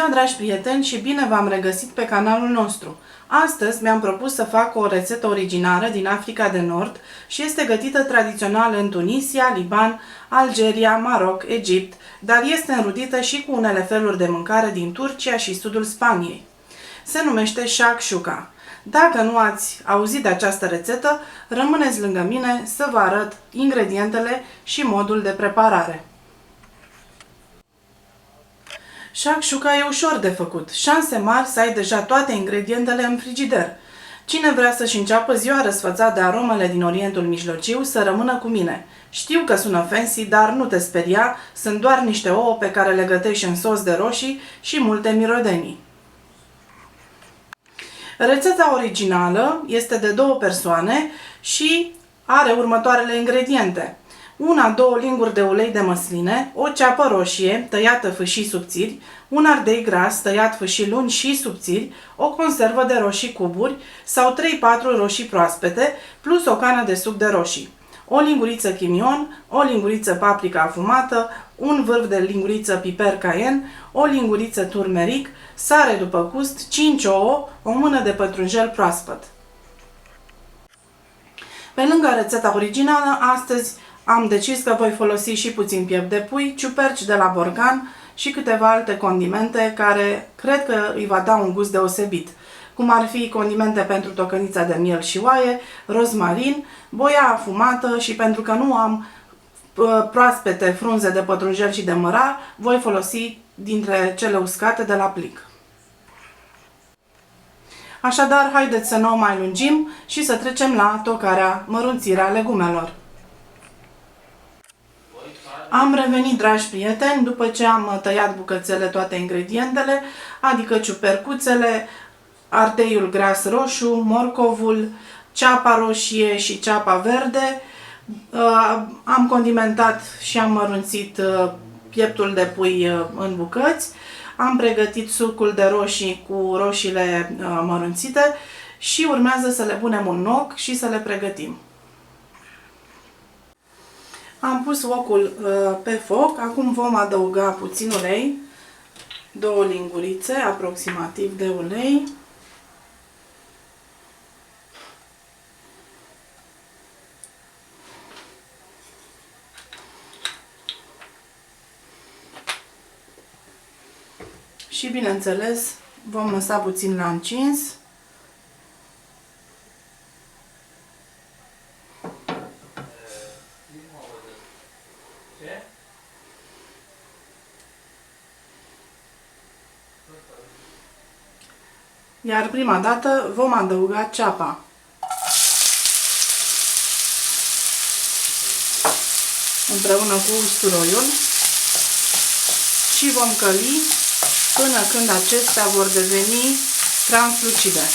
ziua, dragi prieteni, și bine v-am regăsit pe canalul nostru. Astăzi mi-am propus să fac o rețetă originară din Africa de Nord și este gătită tradițional în Tunisia, Liban, Algeria, Maroc, Egipt, dar este înrudită și cu unele feluri de mâncare din Turcia și sudul Spaniei. Se numește shakshuka. Dacă nu ați auzit de această rețetă, rămâneți lângă mine să vă arăt ingredientele și modul de preparare. Shakshuka e ușor de făcut, șanse mari să ai deja toate ingredientele în frigider. Cine vrea să-și înceapă ziua răsfățat de aromele din Orientul Mijlociu, să rămână cu mine. Știu că sună fancy, dar nu te speria, sunt doar niște ouă pe care le gătești în sos de roșii și multe mirodenii. Rețeta originală este de 2 persoane și are următoarele ingrediente: 1-2 linguri de ulei de măsline, o ceapă roșie tăiată fâșii subțiri, un ardei gras tăiat fâșii lungi și subțiri, o conservă de roșii cuburi sau 3-4 roșii proaspete, plus o cană de suc de roșii, o linguriță chimion, o linguriță paprika afumată, un vârf de linguriță piper cayenne, o linguriță turmeric, sare după gust, 5 ouă, o mână de pătrunjel proaspăt. Pe lângă rețeta originală, astăzi am decis că voi folosi și puțin piept de pui, ciuperci de la borgan și câteva alte condimente care cred că îi va da un gust deosebit, cum ar fi condimente pentru tocănița de miel și oaie, rozmarin, boia afumată și pentru că nu am proaspete frunze de pătrunjel și de mărar, voi folosi dintre cele uscate de la plic. Așadar, haideți să nu o mai lungim și să trecem la tocarea, mărunțirea legumelor. Am revenit, dragi prieteni, după ce am tăiat bucățele toate ingredientele, adică ciupercuțele, ardeiul gras roșu, morcovul, ceapa roșie și ceapa verde. Am condimentat și am mărunțit pieptul de pui în bucăți. Am pregătit sucul de roșii cu roșiile mărunțite și urmează să le punem în oc și să le pregătim. Am pus ocul pe foc, acum vom adăuga puțin ulei, 2 lingurițe aproximativ de ulei. Și bineînțeles vom lăsa puțin la încins. Iar prima dată vom adăuga ceapa. Împreună cu usturoiul și vom căli până când acestea vor deveni translucide.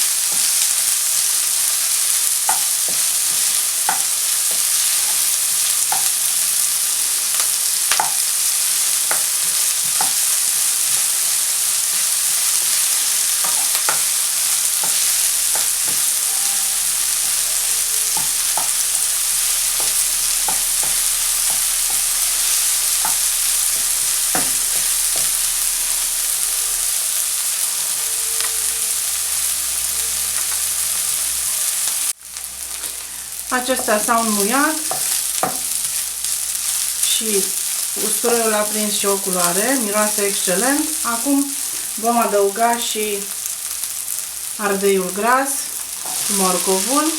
Acestea s-au înmuiat și usturoiul a prins și o culoare, miroase excelent. Acum vom adăuga și ardeiul gras, morcovul,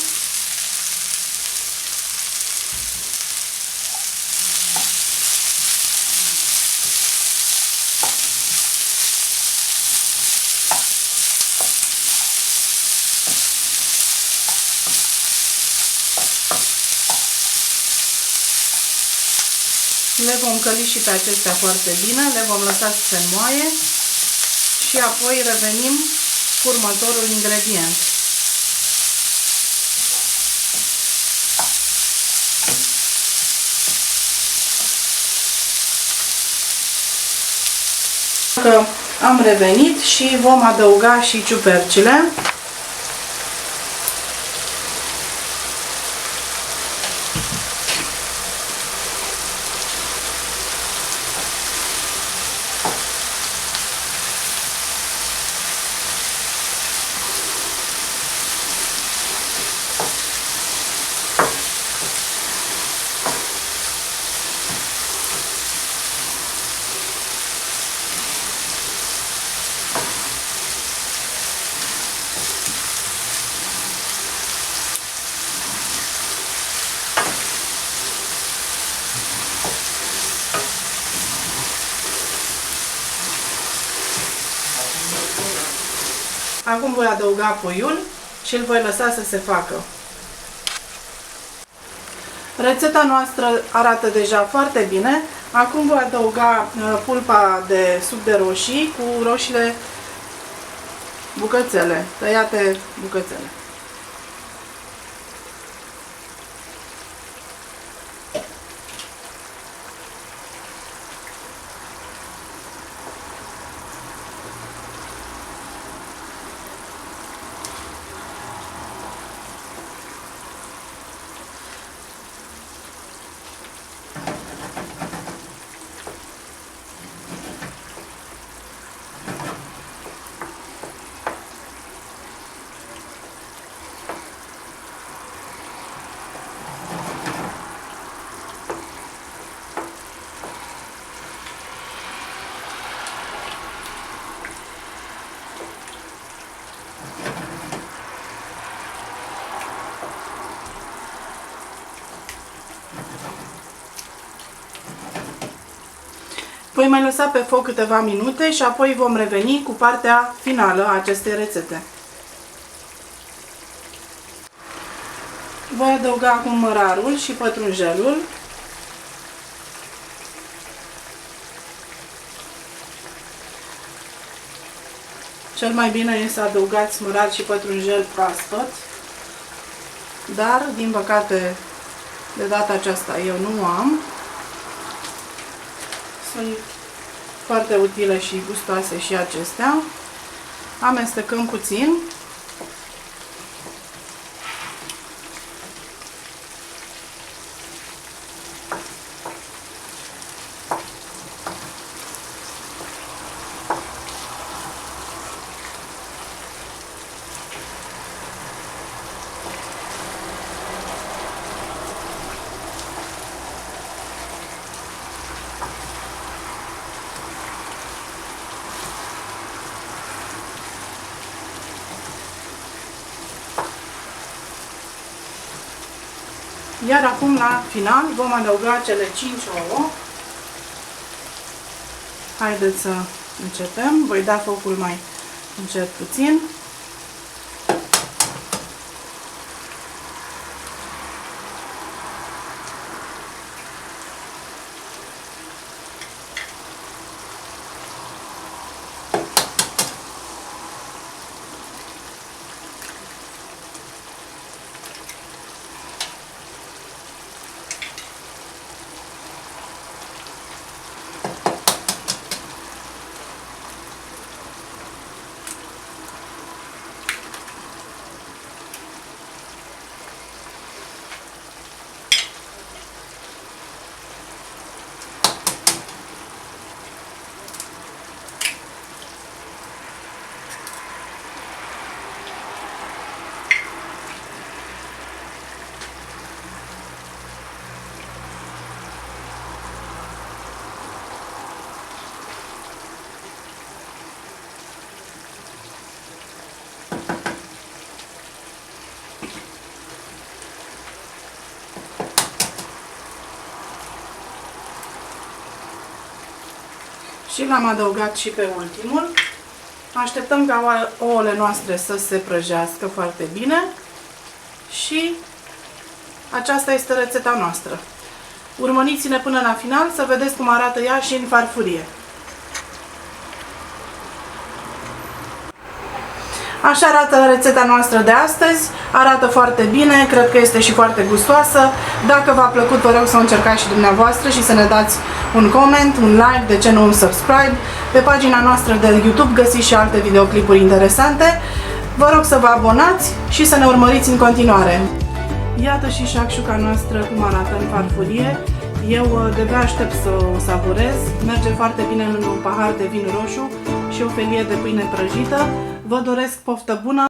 le vom căli și pe acestea foarte bine, le vom lăsa să se înmoaie și apoi revenim cu următorul ingredient. Că am revenit și vom adăuga și ciupercile. Acum voi adăuga puiul și îl voi lăsa să se facă. Rețeta noastră arată deja foarte bine. Acum voi adăuga pulpa de suc de roșii cu roșiile bucățele, tăiate bucățele. Voi mai lăsa pe foc câteva minute și apoi vom reveni cu partea finală a acestei rețete. Voi adăuga acum mărarul și pătrunjelul. Cel mai bine este să adăugați mărar și pătrunjel proaspăt, dar, din păcate, de data aceasta eu nu am. Sunt foarte utile și gustoase și acestea. Amestecăm puțin. Iar acum, la final, vom adăuga cele 5 ouă. Haideți să începem. Voi da focul mai încet puțin. Și l-am adăugat și pe ultimul. Așteptăm ca ouăle noastre să se prăjească foarte bine și aceasta este rețeta noastră. Urmăriți-ne până la final să vedeți cum arată ea și în farfurie. Așa arată rețeta noastră de astăzi, arată foarte bine, cred că este și foarte gustoasă. Dacă v-a plăcut, vă rog să o încercați și dumneavoastră și să ne dați un coment, un like, de ce nu un subscribe. Pe pagina noastră de YouTube găsiți și alte videoclipuri interesante. Vă rog să vă abonați și să ne urmăriți în continuare. Iată și șacșuca noastră cum arată în farfurie. Eu de-abia aștept să o savurez. Merge foarte bine în un pahar de vin roșu și o felie de pâine prăjită. Vă doresc poftă bună!